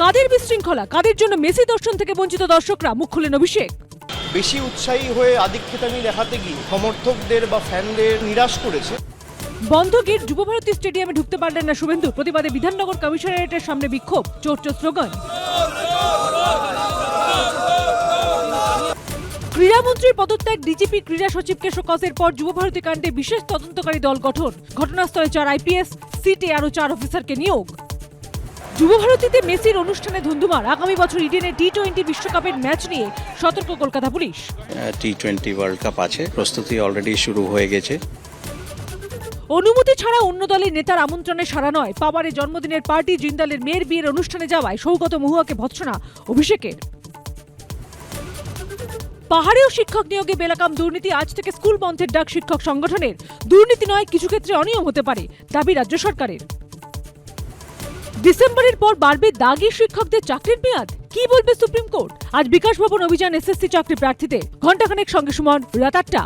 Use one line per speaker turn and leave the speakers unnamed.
কাদের বিশৃঙ্খলা, কাদের জন্য মেসি দর্শন থেকে বঞ্চিত দর্শকরা, মুখ খুললেন অভিষেক।
বেশি উৎসাহী হয়ে আধিক্যতামি দেখাতে গিয়ে সমর্থকদের বা ফ্যানদের নিরাশ করেছে।
বন্ধ গেট, যুবভারতী স্টেডিয়ামে ঢুকতে পারলেন না শুভেন্দু। প্রতিবাদে বিধাননগর কমিশনারেটের সামনে বিক্ষোভ, চোট স্লোগান। ক্রীড়ামন্ত্রীর পদত্যাগ, ডিজিপি ক্রীড়া সচিবকে শোকজের পর যুবভারতী কাণ্ডে বিশেষ তদন্তকারী দল গঠন। ঘটনাস্থলে 4 আইপিএস, সিটে আরও 4 অফিসারকে নিয়োগ। যুবভারতীতে মেসির অনুষ্ঠানে ধুন্ধুমার। আগামী বছর ইডেনে টি-20 বিশ্বকাপের ম্যাচ নিয়ে সতর্ক Kolkata police.
T20 world cup আছে, প্রস্তুতি অলরেডি শুরু হয়ে গেছে।
অনুমতি ছাড়া অন্য দলের নেতার আমন্ত্রণে সাড়া নয়। পাওয়ারে জন্মদিনের পার্টি, জিন্দালের মেয়ের বিয়ের অনুষ্ঠানে যাওয়ায় সৌগত মহুয়াকে ভৎসনা অভিষেকের। পাহাড়েও শিক্ষক নিয়োগে বেলাকাম দুর্নীতি, আজ থেকে স্কুল বন্ধের ডাক শিক্ষক সংগঠনের। দুর্নীতি নয়, কিছু ক্ষেত্রে অনিয়ম হতে পারে, দাবি রাজ্য সরকারের। ডিসেম্বরের পর বাড়বে দাগি শিক্ষকদের চাকরির মেয়াদ, কি বলবে সুপ্রিম কোর্ট? আজ বিকাশ ভবন অভিযান এসএসসি চাকরি প্রার্থীদের। ঘণ্টাখানেক সঙ্গে সুমন, রাত 8টা।